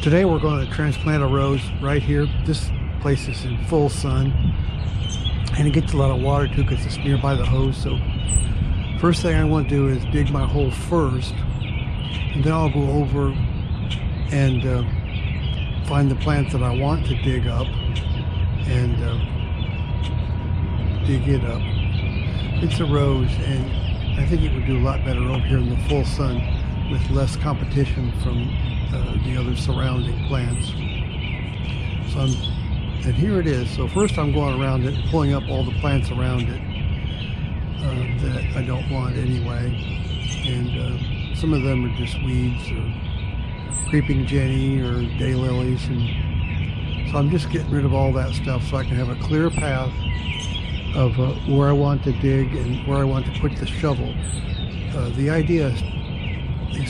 Today we're going to transplant a rose right here. This place is in full sun and it gets a lot of water too because it's nearby the hose. So first thing I want to do is dig my hole first, and then I'll go over and find the plant that I want to dig up and dig it up. It's a rose, and I think it would do a lot better over here in the full sun with less competition from the other surrounding plants. And here it is. So first I'm going around it, pulling up all the plants around it that I don't want anyway. And some of them are just weeds or creeping jenny or daylilies. And so I'm just getting rid of all that stuff so I can have a clear path of where I want to dig and where I want to put the shovel. The idea is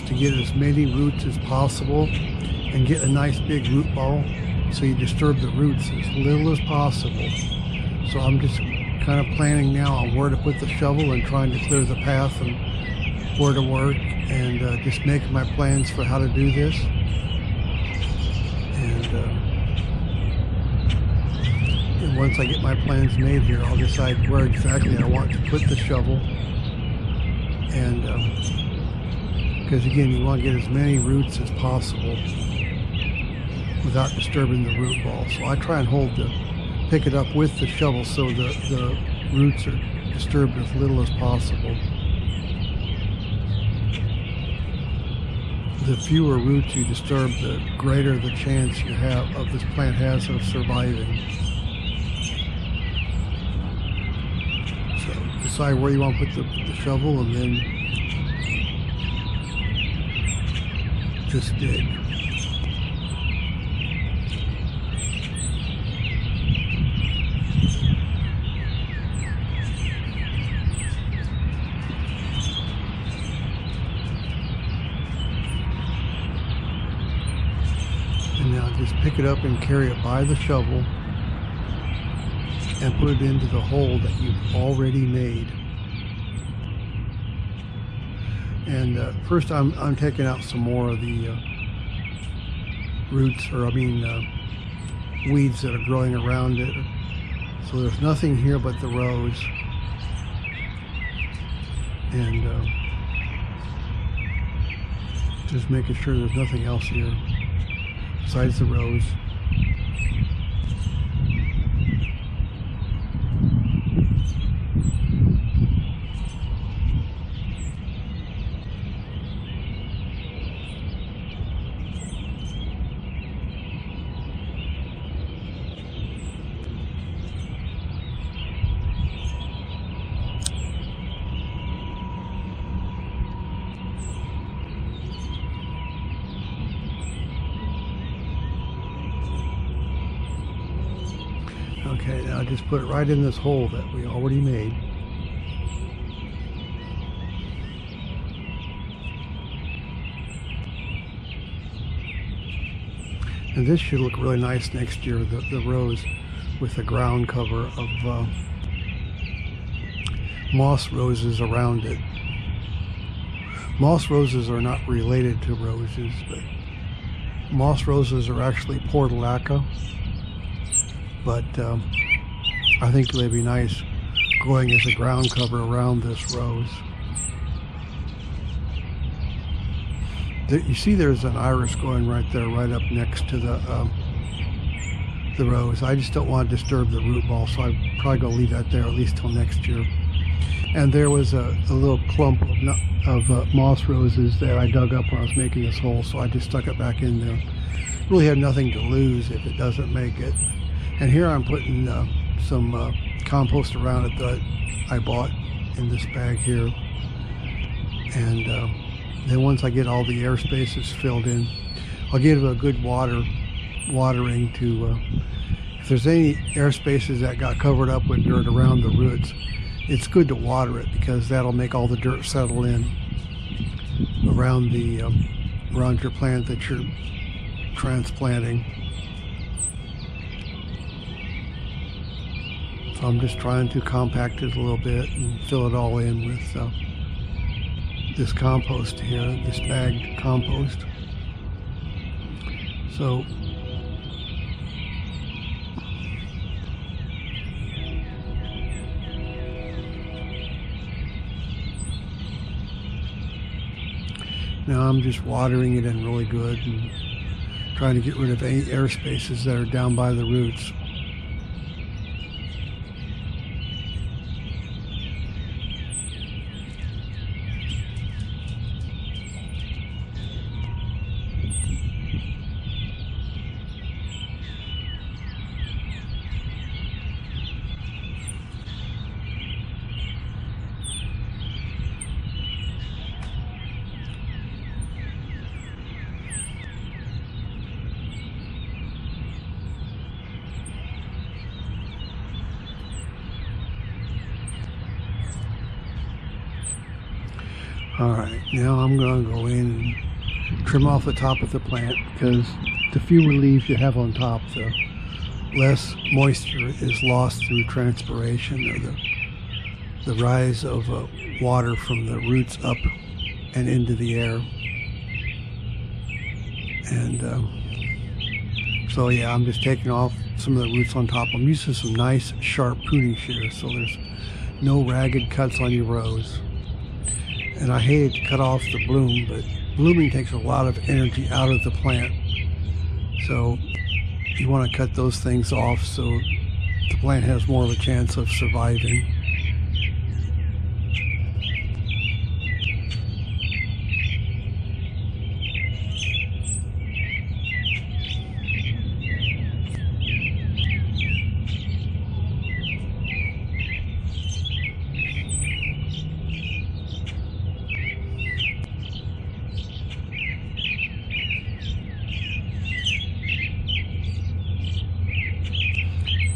to get as many roots as possible and get a nice big root ball so you disturb the roots as little as possible. So I'm just kind of planning now on where to put the shovel and trying to clear the path and where to work, and just making my plans for how to do this. And once I get my plans made here, I'll decide where exactly I want to put the shovel. And because again, you want to get as many roots as possible without disturbing the root ball. So I try and pick it up with the shovel so the roots are disturbed as little as possible. The fewer roots you disturb, the greater the chance you have of this plant has of surviving. So decide where you want to put the shovel and then just dig. And now just pick it up and carry it by the shovel and put it into the hole that you've already made. And first I'm taking out some more of the roots, or weeds that are growing around it. So there's nothing here but the rose. And just making sure there's nothing else here besides the rose. Okay, now just put it right in this hole that we already made. And this should look really nice next year, the rose with the ground cover of moss roses around it. Moss roses are not related to roses, but moss roses are actually portulaca. But I think they'd be nice growing as a ground cover around this rose. You see there's an iris going right there, right up next to the rose. I just don't want to disturb the root ball, so I'm probably going to leave that there at least till next year. And there was a little clump of moss roses that I dug up when I was making this hole, so I just stuck it back in there. Really have nothing to lose if it doesn't make it. And here I'm putting some compost around it that I bought in this bag here. And then once I get all the air spaces filled in, I'll give it a good watering to, if there's any air spaces that got covered up with dirt around the roots, it's good to water it because that'll make all the dirt settle in around your plant that you're transplanting. So I'm just trying to compact it a little bit and fill it all in with this compost here, this bagged compost. So So now I'm just watering it in really good and trying to get rid of any air spaces that are down by the roots. Alright, now I'm going to go in and trim off the top of the plant, because the fewer leaves you have on top, the less moisture is lost through transpiration, or the rise of water from the roots up and into the air. And so yeah, I'm just taking off some of the roots on top. I'm using some nice sharp pruning shears so there's no ragged cuts on your rows. And I hated to cut off the bloom, but blooming takes a lot of energy out of the plant. So you want to cut those things off so the plant has more of a chance of surviving.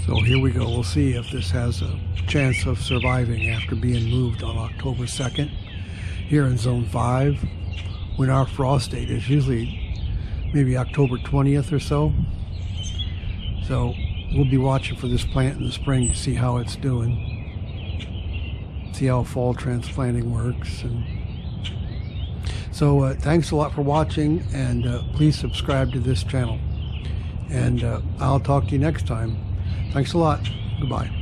So here we go. We'll see if this has a chance of surviving after being moved on October 2nd here in Zone 5, when our frost date is usually maybe October 20th or so. So we'll be watching for this plant in the spring to see how it's doing, see how fall transplanting works. And so thanks a lot for watching, and please subscribe to this channel. And I'll talk to you next time. Thanks a lot. Goodbye.